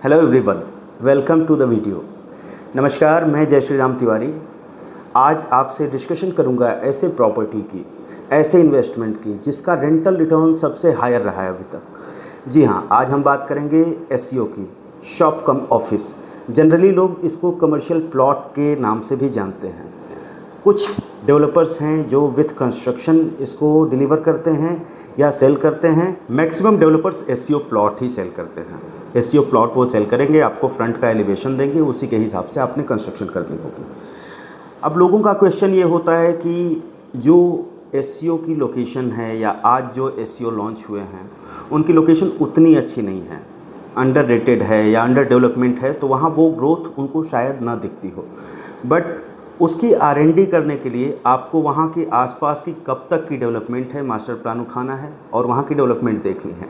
Hello everyone, welcome to the video. नमस्कार, मैं जय श्री राम तिवारी। आज आपसे डिस्कशन करूंगा ऐसे प्रॉपर्टी की, ऐसे इन्वेस्टमेंट की जिसका रेंटल रिटर्न सबसे हायर रहा है अभी तक। जी हाँ, आज हम बात करेंगे एसईओ की, शॉप कम ऑफिस। जनरली लोग इसको कमर्शियल प्लॉट के नाम से भी जानते हैं। कुछ डेवलपर्स हैं जो विथ कंस्ट्रक्शन इसको डिलीवर करते हैं या सेल करते हैं। मैक्सिमम डेवलपर्स एसईओ प्लॉट ही सेल करते हैं। एसईओ प्लॉट वो सेल करेंगे, आपको फ्रंट का एलिवेशन देंगे, उसी के हिसाब से आपने कंस्ट्रक्शन करनी होगी। अब लोगों का क्वेश्चन ये होता है कि जो एसईओ की लोकेशन है या आज जो एसईओ लॉन्च हुए हैं उनकी लोकेशन उतनी अच्छी नहीं है, अंडर रेटेड है या अंडर डेवलपमेंट है, तो वहाँ वो ग्रोथ उनको शायद ना दिखती हो। बट उसकी R&D करने के लिए आपको वहाँ के आसपास की कब तक की डेवलपमेंट है, मास्टर प्लान उठाना है और वहाँ की डेवलपमेंट देखनी है।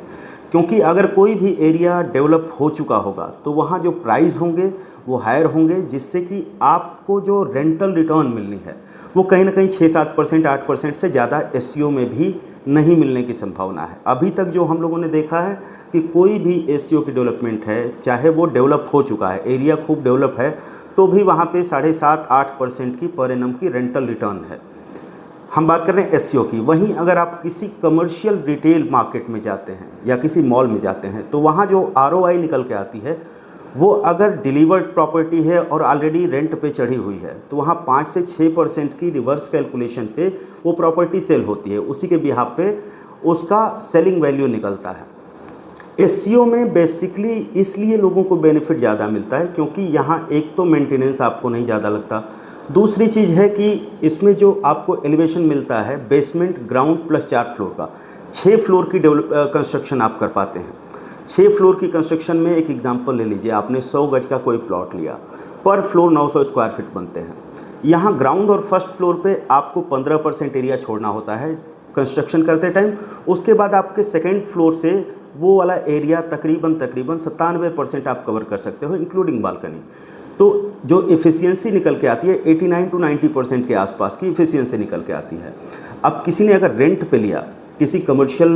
क्योंकि अगर कोई भी एरिया डेवलप हो चुका होगा तो वहाँ जो प्राइस होंगे वो हायर होंगे, जिससे कि आपको जो रेंटल रिटर्न मिलनी है वो कहीं ना कहीं 6-7%, 8% से ज़्यादा एसईओ में भी नहीं मिलने की संभावना है। अभी तक जो हम लोगों ने देखा है कि कोई भी एसईओ की डेवलपमेंट है, चाहे वो डेवलप हो चुका है, एरिया खूब डेवलप है, तो भी वहाँ पे 7.5-8% की पर एनम की रेंटल रिटर्न है। हम बात कर रहे हैं एसईओ की। वहीं अगर आप किसी कमर्शियल रिटेल मार्केट में जाते हैं या किसी मॉल में जाते हैं तो वहाँ जो आरओआई निकल के आती है वो अगर डिलीवर्ड प्रॉपर्टी है और ऑलरेडी रेंट पे चढ़ी हुई है तो वहाँ 5 से 6% की रिवर्स कैलकुलेशन पे वो प्रॉपर्टी सेल होती है। उसी के बिहाफ पे उसका सेलिंग वैल्यू निकलता है। एसईओ में बेसिकली इसलिए लोगों को बेनिफिट ज़्यादा मिलता है क्योंकि यहाँ एक तो मेंटेनेंस आपको नहीं ज़्यादा लगता। दूसरी चीज़ है कि इसमें जो आपको एलिवेशन मिलता है बेसमेंट, ग्राउंड प्लस 4 फ्लोर का, 6 फ्लोर की कंस्ट्रक्शन आप कर पाते हैं। 6 फ्लोर की कंस्ट्रक्शन में एक एग्जांपल ले लीजिए, आपने 100 गज का कोई प्लॉट लिया, पर फ्लोर 900 स्क्वायर फीट बनते हैं। यहाँ ग्राउंड और फर्स्ट फ्लोर पे आपको 15% एरिया छोड़ना होता है कंस्ट्रक्शन करते टाइम। उसके बाद आपके सेकेंड फ्लोर से वो वाला एरिया तकरीबन 97% आप कवर कर सकते हो, इंक्लूडिंग बालकनी। तो जो एफिशिएंसी निकल के आती है 89 to 90% के आसपास की एफिशिएंसी निकल के आती है। अब किसी ने अगर रेंट पे लिया, किसी कमर्शियल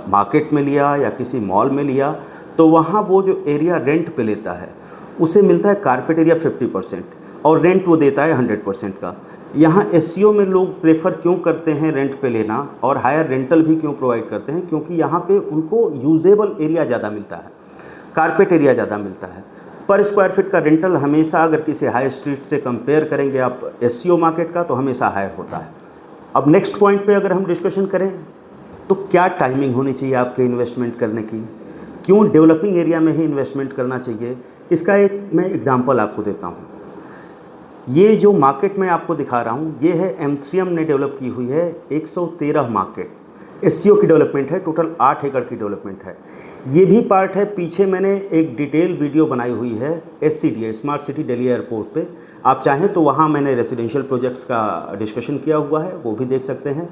मार्केट में लिया या किसी मॉल में लिया, तो वहाँ वो जो एरिया रेंट पे लेता है उसे मिलता है कारपेट एरिया 50% और रेंट वो देता है 100% का। यहाँ एसईओ में लोग प्रेफर क्यों करते हैं रेंट पे लेना और हायर रेंटल भी क्यों प्रोवाइड करते हैं? क्योंकि यहाँ पे उनको यूजेबल एरिया ज़्यादा मिलता है, कारपेट एरिया ज़्यादा मिलता है। पर स्क्वायर फीट का रेंटल हमेशा, अगर किसी हाई स्ट्रीट से कंपेयर करेंगे आप एसईओ मार्केट का, तो हमेशा हायर होता है। अब नेक्स्ट पॉइंट पे अगर हम डिस्कशन करें तो क्या टाइमिंग होनी चाहिए आपके इन्वेस्टमेंट करने की, क्यों डेवलपिंग एरिया में ही इन्वेस्टमेंट करना चाहिए, इसका एक मैं एग्जांपल आपको देता हूँ। ये जो मार्केट मैं आपको दिखा रहा हूँ ये है M3M ने डेवलप की हुई है 113 मार्केट। एसईओ की डेवलपमेंट है, टोटल 8 एकड़ की डेवलपमेंट है। ये भी पार्ट है, पीछे मैंने एक डिटेल वीडियो बनाई हुई है SCDA, smart city Delhi airport पे। आप चाहें तो वहाँ मैंने रेजिडेंशियल प्रोजेक्ट्स का डिस्कशन किया हुआ है, वो भी देख सकते हैं।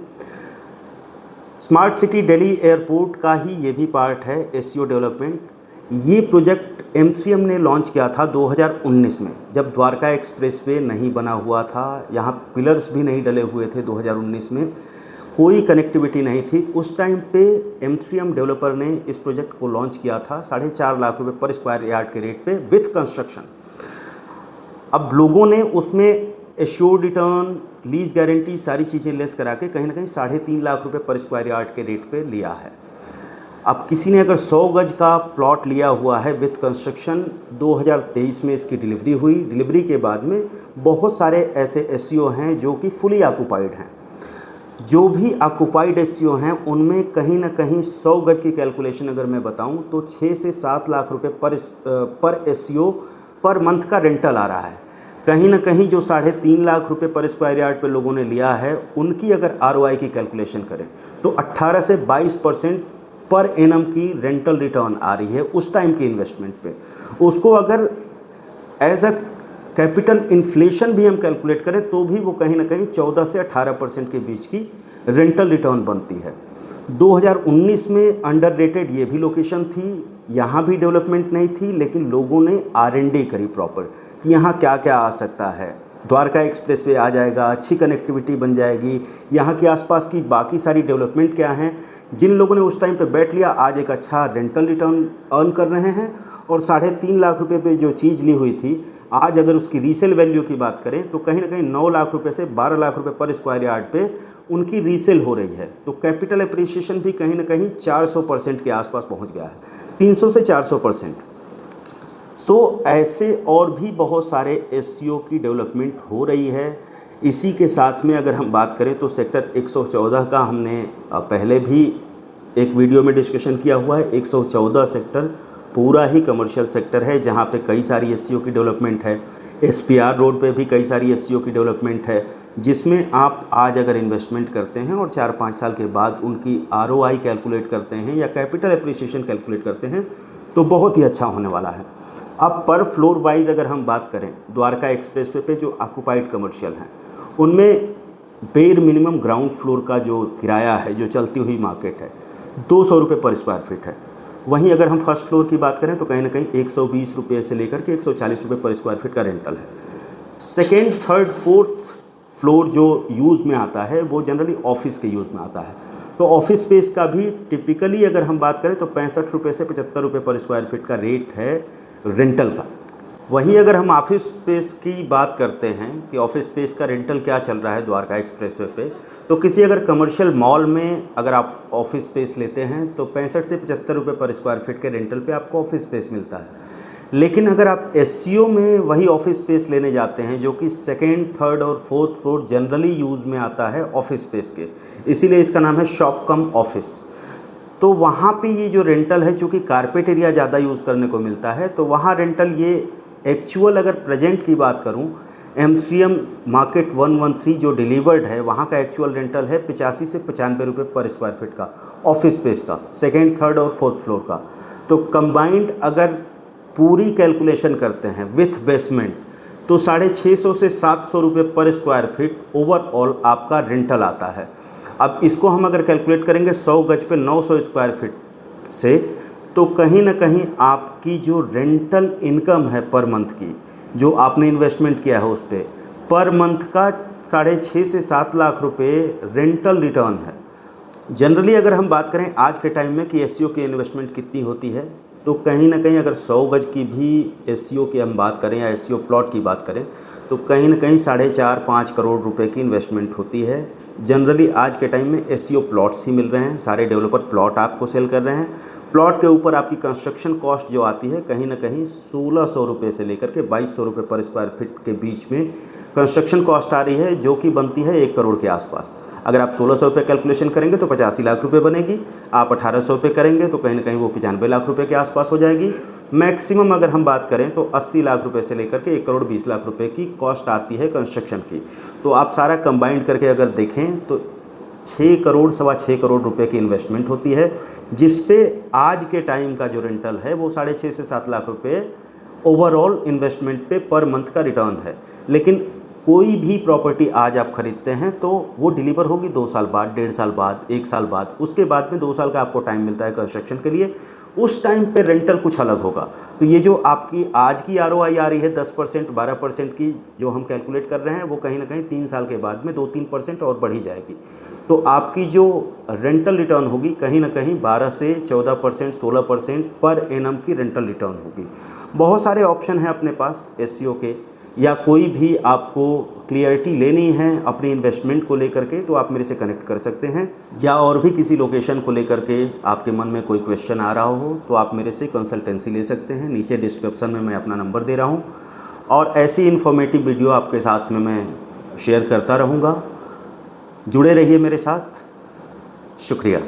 स्मार्ट सिटी दिल्ली एयरपोर्ट का ही ये भी पार्ट है एसईओ डेवलपमेंट। ये प्रोजेक्ट M3M ने लॉन्च किया था 2019 में, जब द्वारका एक्सप्रेसवे नहीं बना हुआ था, यहाँ पिलर्स भी नहीं डले हुए थे। 2019 में कोई कनेक्टिविटी नहीं थी। उस टाइम पे M3M डेवलपर ने इस प्रोजेक्ट को लॉन्च किया था 4.5 लाख रुपए पर स्क्वायर यार्ड के रेट पे विथ कंस्ट्रक्शन। अब लोगों ने उसमें एश्योर्ड रिटर्न, लीज गारंटी, सारी चीज़ें लेस करा के कहीं ना कहीं 3.5 लाख रुपए पर स्क्वायर यार्ड के रेट पे लिया है। अब किसी ने अगर 100 गज का प्लॉट लिया हुआ है विथ कंस्ट्रक्शन, 2023 में इसकी डिलीवरी हुई। डिलीवरी के बाद में बहुत सारे ऐसे एसईओ हैं जो कि फुली ऑक्यूपाइड हैं। जो भी ऑक्यूपाइड एसईओ हैं उनमें कहीं ना कहीं 100 गज की कैलकुलेशन अगर मैं बताऊं तो 6 से 7 लाख रुपए पर एसईओ पर मंथ का रेंटल आ रहा है। कहीं ना कहीं जो 3.5 लाख रुपए पर स्क्वायर यार्ड पे लोगों ने लिया है, उनकी अगर आरओआई की कैलकुलेशन करें तो 18 से 22% पर एनम की रेंटल रिटर्न आ रही है उस टाइम की इन्वेस्टमेंट पे। उसको अगर एज अ कैपिटल इन्फ्लेशन भी हम कैलकुलेट करें तो भी वो कहीं ना कहीं 14 से 18% के बीच की रेंटल रिटर्न बनती है। 2019 में अंडर रेटेड ये भी लोकेशन थी, यहाँ भी डेवलपमेंट नहीं थी, लेकिन लोगों ने R&D करी प्रॉपर कि यहाँ क्या क्या आ सकता है। द्वारका एक्सप्रेसवे आ जाएगा, अच्छी कनेक्टिविटी बन जाएगी, यहाँ के आसपास की बाकी सारी डेवलपमेंट क्या हैं, जिन लोगों ने उस टाइम पे बैठ लिया आज एक अच्छा रेंटल रिटर्न अर्न कर रहे हैं, और 3.5 लाख रुपए पे जो चीज़ ली हुई थी आज अगर उसकी रीसेल वैल्यू की बात करें तो कहीं ना कहीं 9 लाख रुपए से 12 लाख रुपए पर स्क्वायर यार्ड पे उनकी रीसेल हो रही है। तो कैपिटल एप्रिसिएशन भी कहीं ना कहीं 400% के आसपास पहुंच गया है, 300 से 400%। सो ऐसे और भी बहुत सारे एससीओ की डेवलपमेंट हो रही है। इसी के साथ में अगर हम बात करें तो सेक्टर 114 का हमने पहले भी एक वीडियो में डिस्कशन किया हुआ है। 114 सेक्टर पूरा ही कमर्शियल सेक्टर है जहाँ पे कई सारी एससीओ की डेवलपमेंट है। एसपीआर रोड पे भी कई सारी एससीओ की डेवलपमेंट है, जिसमें आप आज अगर इन्वेस्टमेंट करते हैं और 4-5 साल के बाद उनकी आरओआई कैलकुलेट करते हैं या कैपिटल एप्रिसिएशन कैलकुलेट करते हैं तो बहुत ही अच्छा होने वाला है। अब पर फ्लोर वाइज अगर हम बात करें, द्वारका एक्सप्रेसवे पे जो ऑक्यूपाइड कमर्शियल हैं उनमें बेर मिनिमम ग्राउंड फ्लोर का जो किराया है, जो चलती हुई मार्केट है, 200 रुपये पर स्क्वायर फीट है। वहीं अगर हम फर्स्ट फ्लोर की बात करें तो कहीं ना कहीं 120 रुपये से लेकर के 140 रुपये पर स्क्वायर फीट का रेंटल है। सेकेंड, थर्ड, फोर्थ फ्लोर जो यूज़ में आता है वो जनरली ऑफिस के यूज़ में आता है। तो ऑफिस स्पेस का भी टिपिकली अगर हम बात करें तो 65 रुपये से 75 रुपये पर स्क्वायर फीट का रेट है रेंटल का। वहीं अगर हम ऑफिस स्पेस की बात करते हैं कि ऑफिस स्पेस का रेंटल क्या चल रहा है द्वारका एक्सप्रेसवे पे, तो किसी अगर कमर्शियल मॉल में अगर आप ऑफिस स्पेस लेते हैं तो 65 से 75 रुपये पर स्क्वायर फीट के रेंटल पे आपको ऑफिस स्पेस मिलता है। लेकिन अगर आप एससीओ में वही ऑफिस स्पेस लेने जाते हैं जो कि सेकेंड, थर्ड और फोर्थ फ्लोर जनरली यूज़ में आता है ऑफिस स्पेस के, इसीलिए इसका नाम है शॉप कम ऑफिस। तो वहाँ पे ये जो रेंटल है, चूँकि कारपेट एरिया ज़्यादा यूज़ करने को मिलता है, तो वहाँ रेंटल ये एक्चुअल अगर प्रेजेंट की बात करूँ, M3M मार्केट 113 जो डिलीवर्ड है वहाँ का एक्चुअल रेंटल है 85 से 95 रुपये पर स्क्वायर फीट का ऑफिस स्पेस का, सेकेंड, थर्ड और फोर्थ फ्लोर का। तो कंबाइंड अगर पूरी कैलकुलेशन करते हैं विथ बेसमेंट तो 650 से 700 रुपये पर स्क्वायर फीट ओवरऑल आपका रेंटल आता है। अब इसको हम अगर कैलकुलेट करेंगे 100 गज पे 900 स्क्वायर फीट से, तो कहीं ना कहीं आपकी जो रेंटल इनकम है पर मंथ की, जो आपने इन्वेस्टमेंट किया है उस पर मंथ का 6.5 से 7 लाख रुपए रेंटल रिटर्न है। जनरली अगर हम बात करें आज के टाइम में कि एससीओ की इन्वेस्टमेंट कितनी होती है, तो कहीं ना कहीं अगर 100 गज की भी एससीओ की हम बात करें या एससीओ प्लॉट की बात करें तो कहीं ना कहीं 4.5-5 करोड़ रुपए की इन्वेस्टमेंट होती है। जनरली आज के टाइम में एससीओ प्लॉट्स ही मिल रहे हैं, सारे डेवलपर प्लॉट आपको सेल कर रहे हैं। प्लॉट के ऊपर आपकी कंस्ट्रक्शन कॉस्ट जो आती है कहीं ना कहीं 1600 रुपये से लेकर के 2200 रुपये पर स्क्वायर फीट के बीच में कंस्ट्रक्शन कॉस्ट आ रही है, जो कि बनती है 1 करोड़ के आसपास। अगर आप 1600 रुपये कैलकुलेशन करेंगे तो 85 लाख रुपए बनेगी। आप 1800 रुपये करेंगे तो कहीं ना कहीं वो 95 लाख रुपए के आसपास हो जाएगी। मैक्सिमम अगर हम बात करें तो 80 लाख रुपए से लेकर के 1 करोड़ 20 लाख रुपए की कॉस्ट आती है कंस्ट्रक्शन की। तो आप सारा कंबाइंड करके अगर देखें तो 6 करोड़ 6.25 करोड़ रुपए की इन्वेस्टमेंट होती है, जिस पे आज के टाइम का जो रेंटल है वो 6.5 से 7 लाख रुपए ओवरऑल इन्वेस्टमेंट पे पर मंथ का रिटर्न है। लेकिन कोई भी प्रॉपर्टी आज आप खरीदते हैं तो वो डिलीवर होगी 2 साल बाद, 1.5 साल बाद, 1 साल बाद, उसके बाद में 2 साल का आपको टाइम मिलता है कंस्ट्रक्शन के लिए। उस टाइम पे रेंटल कुछ अलग होगा। तो ये जो आपकी आज की आरओआई आ रही है 10%, 12% की जो हम कैलकुलेट कर रहे हैं, वो कहीं ना कहीं 3 साल के बाद में 2-3% और बढ़ी जाएगी। तो आपकी जो रेंटल रिटर्न होगी कहीं ना कहीं 12 से 14%, 16% पर एनम की रेंटल रिटर्न होगी। बहुत सारे ऑप्शन हैं अपने पास एससीओ के, या कोई भी आपको क्लियरिटी लेनी है अपनी इन्वेस्टमेंट को लेकर के तो आप मेरे से कनेक्ट कर सकते हैं, या और भी किसी लोकेशन को लेकर के आपके मन में कोई क्वेश्चन आ रहा हो तो आप मेरे से कंसल्टेंसी ले सकते हैं। नीचे डिस्क्रिप्शन में मैं अपना नंबर दे रहा हूं, और ऐसी इन्फॉर्मेटिव वीडियो आपके साथ में मैं शेयर करता रहूँगा। जुड़े रहिए मेरे साथ। शुक्रिया।